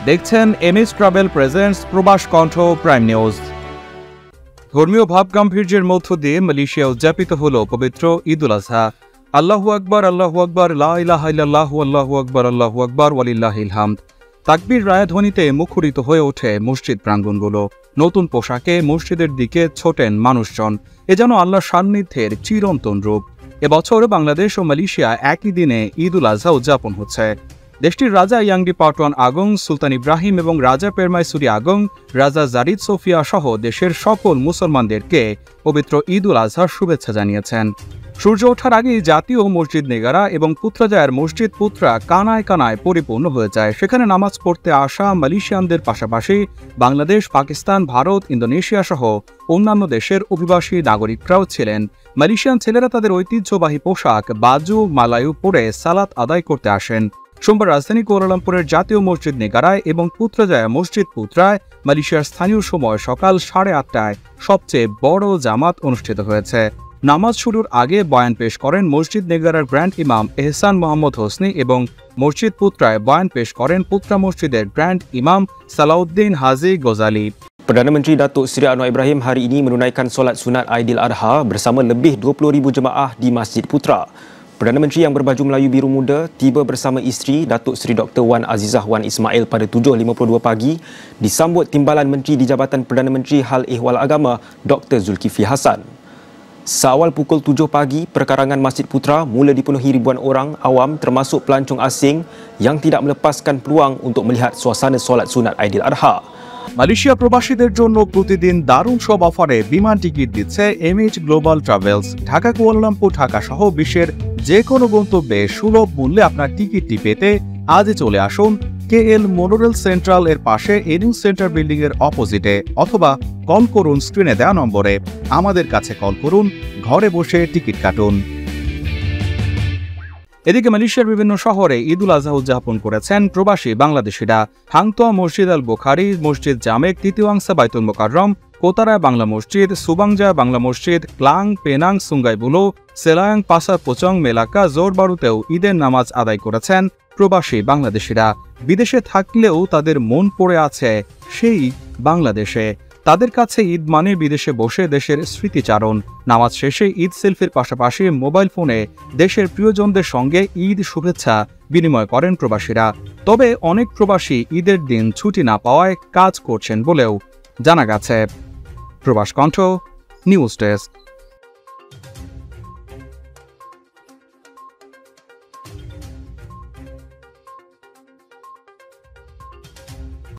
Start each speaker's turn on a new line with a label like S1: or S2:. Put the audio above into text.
S1: দেখছেন MS travel presents প্রবাস কণ্ঠ প্রাইম নিউজ। ধর্মীয় ভাবগাম্ভীর্যের মধ্য দিয়ে মালয়েশিয়া উদযাপিত হল পবিত্র ঈদুল আজহা। আল্লাহু আকবার, আল্লাহু আকবার, লা ইলাহা ইল্লাল্লাহু, আল্লাহু আকবার, আল্লাহু আকবার, ওয়ালিল্লাহিল হামদ। তাকবীর রায়ধ্বনিতে মুখরিত হয়ে ওঠে মসজিদ প্রাঙ্গণগুলো। নতুন পোশাকে মসজিদের দিকে ছোটেন মানুষজন। এ যেন আল্লাহর সান্নিধ্যের চিরন্তন রূপ। এবছর বাংলাদেশ ও মালয়েশিয়া একই দিনে ঈদুল আজহা উদযাপন হচ্ছে। দেশটির রাজা ইয়াংদি পাটওয়ান আগং, সুলতান ইব্রাহিম এবং রাজা পেরমাইসুরি আগং, রাজা জারিদ সোফিয়া সহ দেশের সকল মুসলমানদেরকে পবিত্র ঈদুল আজহার শুভেচ্ছা জানিয়েছেন। সূর্য ওঠার আগেই জাতীয় মসজিদ নেগারা এবং পুত্রাজায়ের মসজিদ পুত্রা কানায় কানায় পরিপূর্ণ হয়ে যায়। সেখানে নামাজ পড়তে আসা মালয়েশিয়ানদের পাশাপাশি বাংলাদেশ, পাকিস্তান, ভারত, ইন্দোনেশিয়া সহ অন্যান্য দেশের অভিবাসী নাগরিকরাও ছিলেন। মালয়েশিয়ান ছেলেরা তাদের ঐতিহ্যবাহী পোশাক বাজু মালায়ু পরে সালাত আদায় করতে আসেন। সোমবার রাজধানী কুয়ালালামপুরের জাতীয় মসজিদ নেগারায় এবং পুত্রাজায়া মসজিদ পুত্রায় মালয়েশিয়ার স্থানীয় সময় সকাল 8:30টায় সবচেয়ে বড় জামাত অনুষ্ঠিত হয়েছে। নামাজ শুরুর আগে বয়ান পেশ করেন মসজিদ নেগারার গ্র্যান্ড ইমাম এহসান মোহাম্মদ হোসনি এবং মসজিদ পুত্রায় বয়ান পেশ করেন পুত্রা মসজিদের গ্র্যান্ড ইমাম সালাউদ্দিন হাজি Ghazali.
S2: Perdana Menteri Datuk Seri Anwar Ibrahim hari ini menunaikan solat sunat Aidil-Adha bersama lebih 20,000 jemaah di Masjid Putra. Perdana Menteri yang berbaju Melayu biru muda tiba bersama isteri Datuk Seri Dr. Wan Azizah Wan Ismail pada 7.52 pagi disambut Timbalan Menteri di Jabatan Perdana Menteri Hal Ehwal Agama Dr. Zulkifli Hassan. Seawal pukul 7 pagi, perkarangan Masjid Putra mula dipenuhi ribuan orang awam termasuk pelancong asing yang tidak melepaskan peluang untuk melihat suasana solat sunat Aidil-Adha.
S1: Malaysia প্রবাসীদের জন্য প্রতিদিন দারুণ সব অফারে বিমান ticket দিচ্ছে MH global travels. Dhaka, Kuala Lumpur, Dhaka সহ বিশ্বের যে কোনো গন্তব্যে সুলভ মূল্যে আপনার টিকিটটি পেতে আজই চলে আসুন কেএল মোনোরেল সেন্ট্রাল এর পাশে এনিউ সেন্টার বিল্ডিং এর অপোজিটে, অথবা কল করুন স্ক্রিনে দেওয়া নম্বরে। আমাদের কাছে কল করুন, ঘরে বসে টিকিট কাটুন। এদিকে মালয়েশিয়ার বিভিন্ন শহরে ঈদুল আজহা উদযাপন করেছেন প্রবাসী বাংলাদেশিরা। হাংতোয়া মসজিদ আল বুখারি, মসজিদ জামেক, তিতিওয়াংসা বাইতুল মোকাররম, কোতারায় বাংলা মসজিদ, সুবাংজা বাংলা মসজিদ, ক্লাং, পেনাং, সুঙ্গাইবুলো, সেলায়াং, পাসার পোচং, মেলাকা, জোরবারুতেও ঈদের নামাজ আদায় করেছেন প্রবাসী বাংলাদেশিরা। বিদেশে থাকলেও তাদের মন পড়ে আছে সেই বাংলাদেশে। তাদের কাছে ঈদ মানে বিদেশে বসে দেশের স্মৃতিচারণ। নামাজ শেষে ঈদ সেলফির পাশাপাশি মোবাইল ফোনে দেশের প্রিয়জনদের সঙ্গে ঈদ শুভেচ্ছা বিনিময় করেন প্রবাসীরা। তবে অনেক প্রবাসী ঈদের দিন ছুটি না পাওয়ায় কাজ করছেন বলেও জানা গেছে। প্রবাস কণ্ঠ নিউজ ডেস্ক।